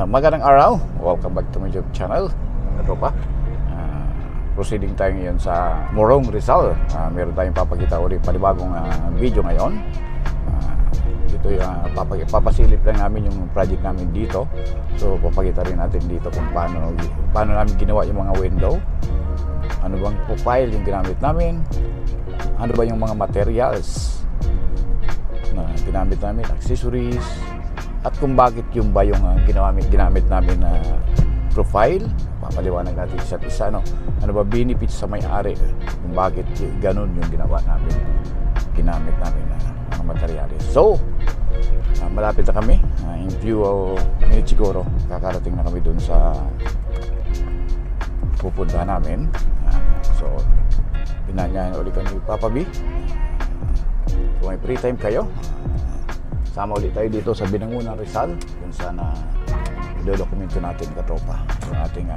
Magandang araw, welcome back to my YouTube channel. Katropa, proceeding tayo ngayon sa Morong Rizal. Meron tayong papakita ulit panibagong video ngayon. Ito yung papasilip lang namin yung project namin dito. So papakita rin natin dito kung paano namin ginawa yung mga window, ano bang profile yung ginamit namin, ano ba yung mga materials na ginamit namin, accessories, at kung bakit yung ba yung ginamit namin na profile. Papaliwanag natin isa't isa, ano ba benefits sa may-ari, kung bakit ganun yung ginamit namin na mga materials. So malapit na kami, in few minutes siguro kakarating na kami dun sa pupuntahan namin. So pinanyayan ulit kami Papa B. Kung may free time kayo, sama ulit tayo dito sa Binangonan, Rizal, kung saan i-dokumento natin, katropa, yung ating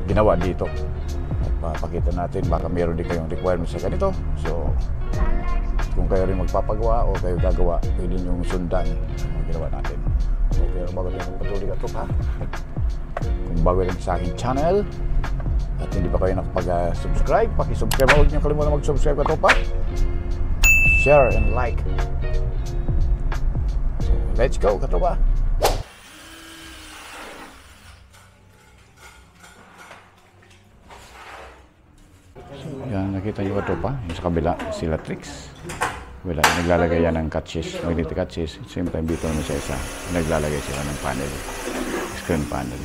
ginawa dito. At papakita natin, baka meron din kayong requirements sa ganito. So kung kayo rin magpapagawa o kayo gagawa, pwede nyo sundan ang ginawa natin. So pero bago tayo magpatuloy, katropa, kung bago rin sa aking channel at hindi pa kayo nakapag-subscribe, paki-subscribe. Huwag nyo kalimutan mag-subscribe, katropa, share and like. So, let's go, katropa. So, yan, nakita nyo, katropa, yung sa kabila, sila tricks. Wala, naglalagay yan ng catches, magnetic catches. Same time dito naman sa isa, naglalagay sila ng panel, screen panel.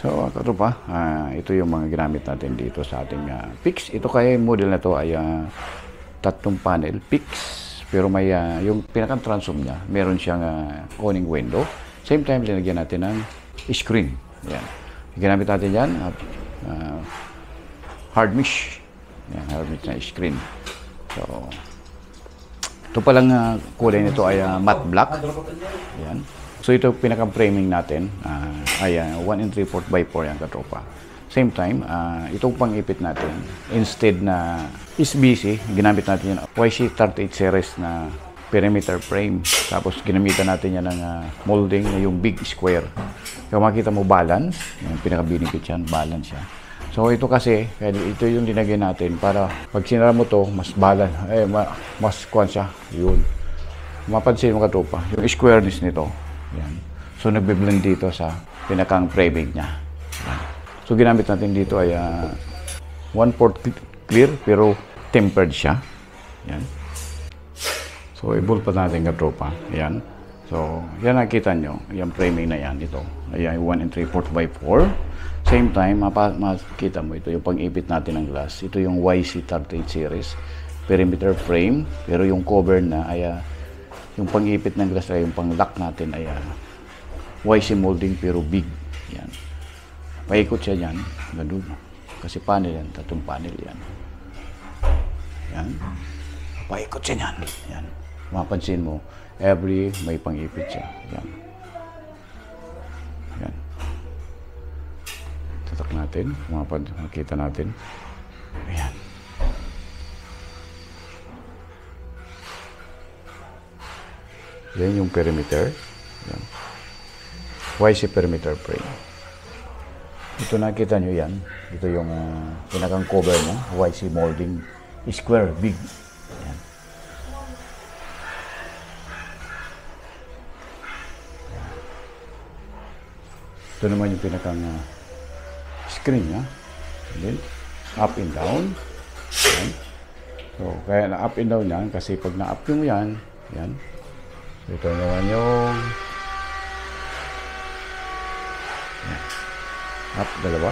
So, katropa, ito yung mga ginamit natin dito sa ating PIX. Ito kaya model na to ay tatlong panel PIX, pero may yung pinakang transom niya, meron siyang owning window. Same time, linagyan natin ng screen. Yan. Ginamit natin yan, hard mesh. Yan, hard mesh na screen. So, ito palang kulay nito ay matte black. Yan. So ito pinaka-framing natin ay 1 3/4 by 4 yan, katropa. Same time, itong pang-ipit natin, instead na SBC, ginamit natin yung YC38 series na perimeter frame. Tapos ginamitan natin yan ng molding na yung big square. Kung makita mo, balance, yung pinaka-benefit yan, balance yan. So ito kasi, ito yung dinagay natin para pag sinara mo to, mas balance, mas kuwan siya, yun. Mapansin mo, katropa, yung squareness nito. Yan. So nagbe-blend dito sa pinakang framing niya. Yan. So ginamit natin dito ay 1/4 clear pero tempered siya. Yan. So i-bolt pa natin, katropa. Yan. So yan, nakita nyo, yung framing na yan, ito. Ayan, 1 3/4 by 4. Same time, makikita mo, ito yung pang-ipit natin ng glass. Ito yung YC38 series perimeter frame, pero yung cover na ay yung pang-ipit ng glass ay yung pang-lock natin ay YC molding pero big. Yan. Paikot siya dyan. Ganun. Kasi panel yan. Tatlong panel yan. Yan. Paikot siya dyan. Yan. Mapansin mo, may pang-ipit siya. Yan. Yan. Tatak natin. Makita natin. Ayan. Yan yung perimeter. Yan. YC perimeter frame. Ito, nakita nyo yan. Ito yung pinakang cover niya. YC molding. Square, big. Yan. Ito naman yung pinakang screen niya. And then, up and down. Yan. So, kaya na up and down yan. Kasi pag na-up mo yan, yan. Ito naman yung up, dalawa.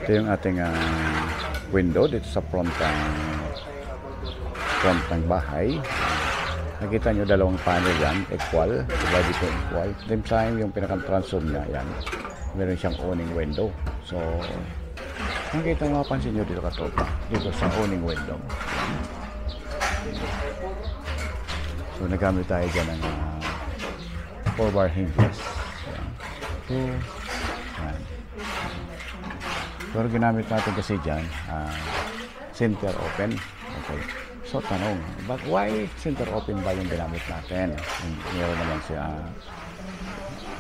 Ito yung ating window dito sa front ng bahay. Nakita nyo dalawang panel yan, equal, diba dito equal. Same time, yung pinaka-transom niya, yan. Meron siyang awning window. So, nakita nyo, mapansin nyo dito katropa, dito sa awning window. So, nagamit tayo dyan ng 4-bar hinges. Yan. So, yan. Pero ginamit natin kasi dyan, center open. Okay. So, tanong, but why center open ba yung ginamit natin?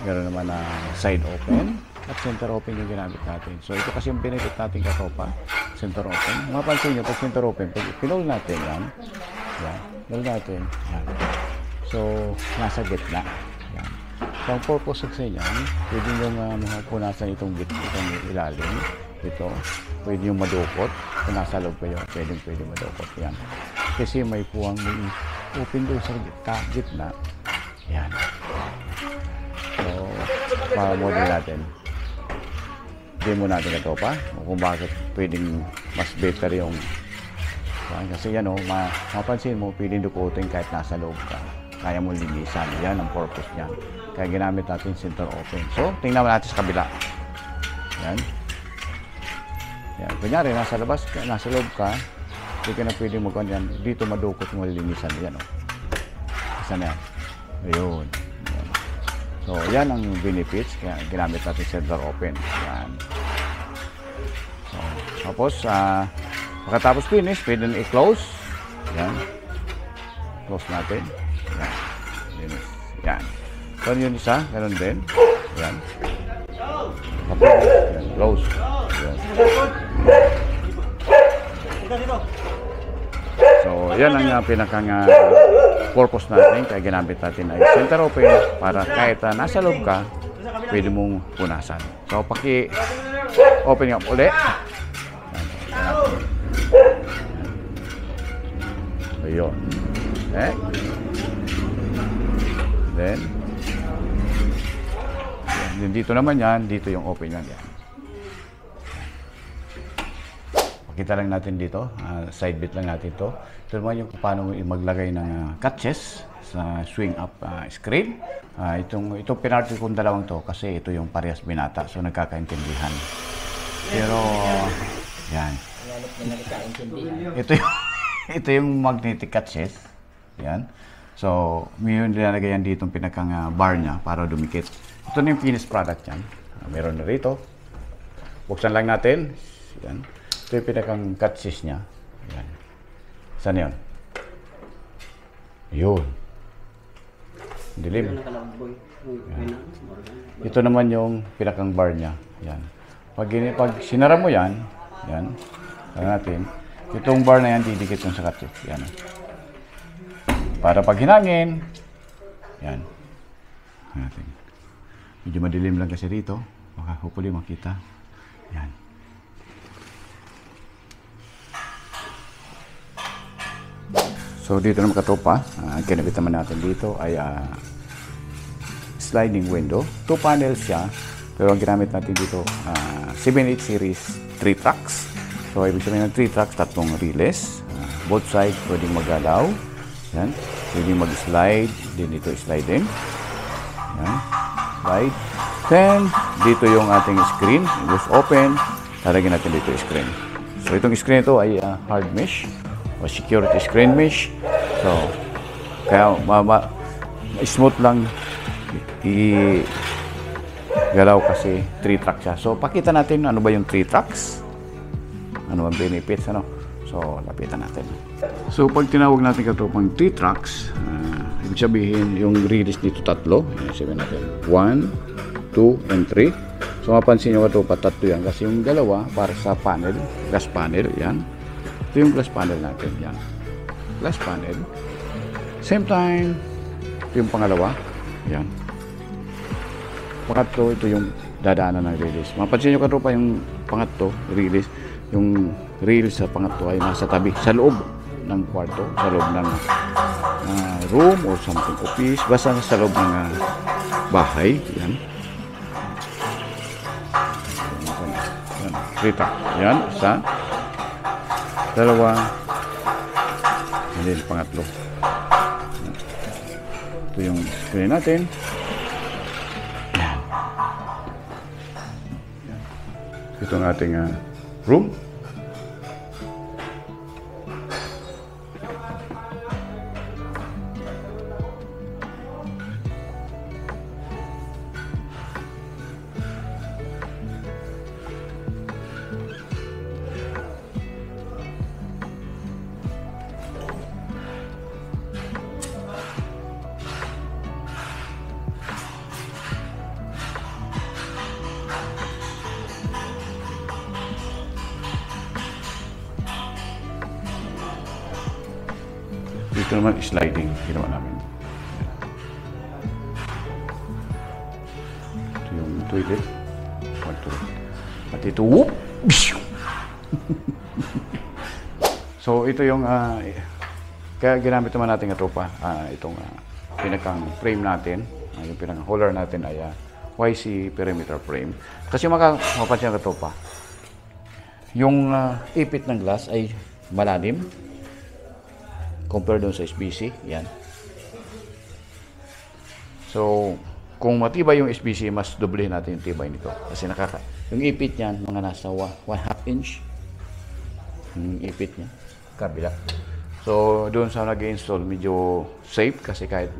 Meron naman na side open at center open yung ginamit natin. So, ito kasi yung benefit natin katropa, center open. Mapansin nyo, pag center open, pag pinol natin yan, pinol natin, yan. So, nasa gitna. Yan. So, ang purpose sa yan, pwede yung punasan itong ilalim. Ito, pwede yung madukot. Kung nasa loob kayo, pwede madukot. Yan. Kasi may puwang may open doon sa gitna. Yan. So, model natin. Demo natin ito pa. Kung bakit pwedeng mas better yung kasi yan mapansin mo, pwedeng dukutin kahit nasa loob ka. Kaya mo linisan. Yan ang purpose niyan. Kaya ginamit natin center open. So, tingnan natin sa kabila. Yan. Yan. Kunyari, nasa labas ka, nasa loob ka, hindi ka na pwede magkuhan yan. Dito madukot mo linisan. Yan, Isa na yan. Ayun. Yan. So, yan ang benefits. Kaya ginamit natin center open. Yan. So, tapos, pagkatapos finish, pwede na i-close. Yan. Close natin. Yan. Finish. Yan. So, yun isa. Ganun din. Yan. Tapos, yan. Close. Yan. So, yan ang pinakang purpose natin. Kaya ginamit natin ay center open para kahit nasa loob ka, pwede mong punasan. So, paki-open nga ulit. Ayun. Okay. Then, dito naman yan. Dito yung open yan. Pakita lang natin dito. Side bit lang natin ito. Ito naman yung paano maglagay ng catches sa swing up screen. Itong pinarty kong dalawang to kasi ito yung parehas binata. So, nagkakaintindihan. Pero, yan. Ito yung magnetic catches. Yan. So, may nilalagay yan dito yung pinakang bar niya para dumikit. Ito na yung finished product yan. Meron na rito. Buksan lang natin. Yan. Ito yung pinakang catches niya. Yan. Saan yun? Yun. Dilim. Yan. Ito naman yung pinakang bar niya. Yan. Pag sinara mo yan, yan. Saan natin. Itong bar na yan, didikit yung sa catches. Yan. Para pag hinangin, yan. Natin. Medyo madilim lang kasi rito. Baka hopefully makita. Yan. So dito naman katropa, kinabit naman natin dito ay sliding window. 2 panels siya. Pero ang ginamit natin dito, 7-8 series 3 tracks. So ibig sabihin ng 3 tracks, 3 riles. Both sides pwedeng magalaw. Yan. Pwedeng mag-slide. Din dito slide din. Yan. Slide. Then, dito yung ating screen. Just open. Talagyan natin dito yung screen. So, itong screen ito ay hard mesh o security screen mesh. So, kaya smooth lang i-galaw kasi 3 tracks siya. So, pakita natin ano ba yung 3 tracks. Ano ang benefits, ano? So, lapitan natin. So, pag tinawag natin katropang 3 tracks, ibig sabihin yung release dito 3. Sabihin natin 1, 2, and 3. So, mapansin nyo katropa, 3 yan. Kasi yung dalawa para sa panel, glass panel, yan. Ito yung glass panel natin, yan. Glass panel. Same time, ito yung pangalawa, yan. Pangatlo, ito yung dadaanan ng release. Mapansin nyo katropa yung pangatlo, release, yung reel sa pangatlo ay nasa tabi, sa loob ng kwarto, sa loob ng room or something, office, basta sa loob ng bahay. Yan. Yan. Kita. Yan. Isa. Dalawa. And then pangatlo. Ito yung screen natin. Yan. Ito ang ating room. Ito naman sliding ginawa namin. Ito yung toilet. At ito, whoop! So ito yung kaya ginamit naman natin ito pa. Itong pinakang frame natin, yung pinakang holder natin ay YC perimeter frame. Kasi mapapansin ka ito pa. Yung ipit ng glass ay malalim compare doon sa SBC, yan. So, kung matibay yung SBC, mas doble natin yung tibay nito. Kasi yung ipit niyan, mga nasa 1/2 inch. Yung ipit niya, kabila. So, doon sa nag-install, medyo safe kasi kahit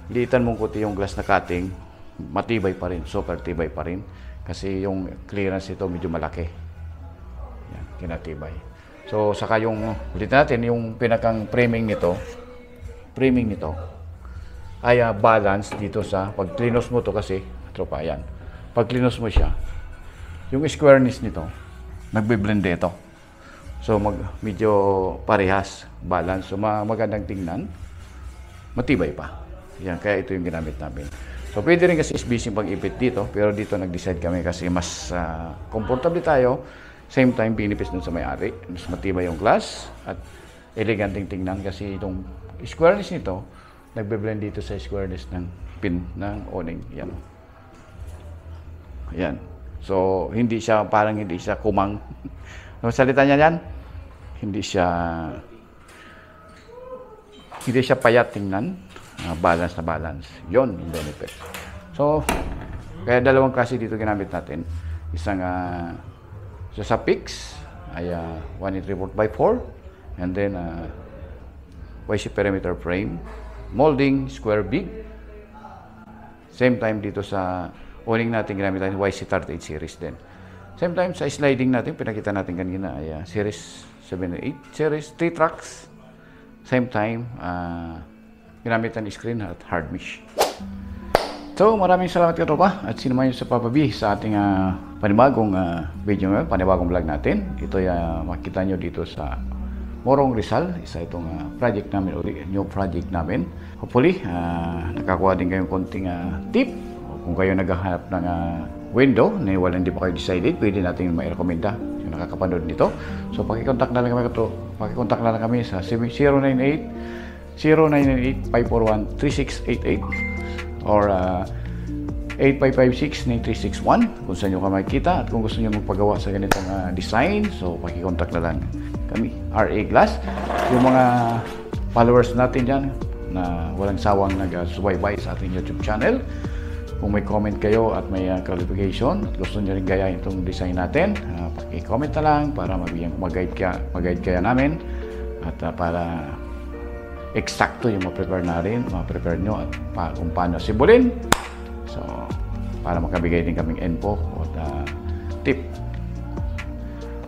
liitan mong kuti yung glass na cutting, matibay pa rin, super tibay pa rin. Kasi yung clearance nito medyo malaki. Yan, kinatibay. So, saka yung, ulit natin, yung pinakang framing nito ay balance dito sa, pag klinos mo to kasi, tropa, yan. Pag klinos mo siya, yung squareness nito, nagbe-blend ito. So, medyo parehas, balance. So, magandang tingnan, matibay pa. Yan, kaya ito yung ginamit namin. So, pwede rin kasi SBC pag-ipit dito, pero dito nag-decide kami kasi mas comfortable tayo. Same time, pinipis dun sa may-ari. Mas matibay yung glass at eleganteng tingnan kasi itong squareness nito, nagbe-blend dito sa squareness ng pin ng awning. Yan. Yan. So, parang hindi siya kumang. Ano salita niya yan? Hindi siya payat tingnan. Balance na balance. Yon yung benefit. So, kaya dalawang klase dito ginamit natin. Isang sa PIX ay 1.3/4 and then YC perimeter frame, molding, square big. Same time dito sa awning natin ginamit natin YC 38 series din. Same time sa sliding natin, pinakita natin kanina ay series 7 and 8 series, 3 tracks. Same time, ginamit ang screen at hard mesh. So, maraming salamat katropa at sinamahan nyo sa papabi sa ating panibagong video ngayon, panibagong vlog natin. Ito makikita nyo dito sa Morong Rizal, isa itong project namin, new project namin. Hopefully, nakakuha din kayong konting tip. Kung kayo naghahanap ng window na hindi pa kayo decided, pwede natin mai-recommenda yung nakakapanood nito. So, pakikontak na lang kami sa 0998-541-3688 or 8556-9361 kung saan nyo ka makikita at kung gusto nyo magpagawa sa ganitong design, so pakikontak na lang kami, RA Glass. Yung mga followers natin dyan na walang sawang nag-subaybay sa ating YouTube channel, kung may comment kayo at may clarification at gusto nyo rin gayahin itong design natin, paki-comment na lang para mag-guide kaya namin at para eksakto yung ma-prepare nyo at kung paano simbolin. So, para makabigay din kaming info at tip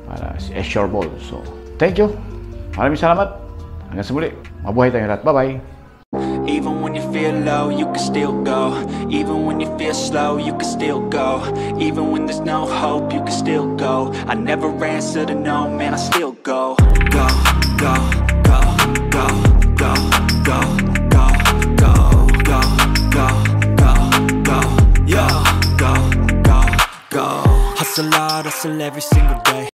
para assurable. So, thank you. Maraming salamat. Hanggang sa muli. Mabuhay tayong lahat. Bye-bye. Even when you feel low, you can still go. Even when you feel slow, you can still go. Even when there's no hope, you can still go. I never answer to no, man, I still go. Go, go, go, go. Go, go, go, go, go, go, go, go, yo, go, go, go. Hustle hard, hustle every single day.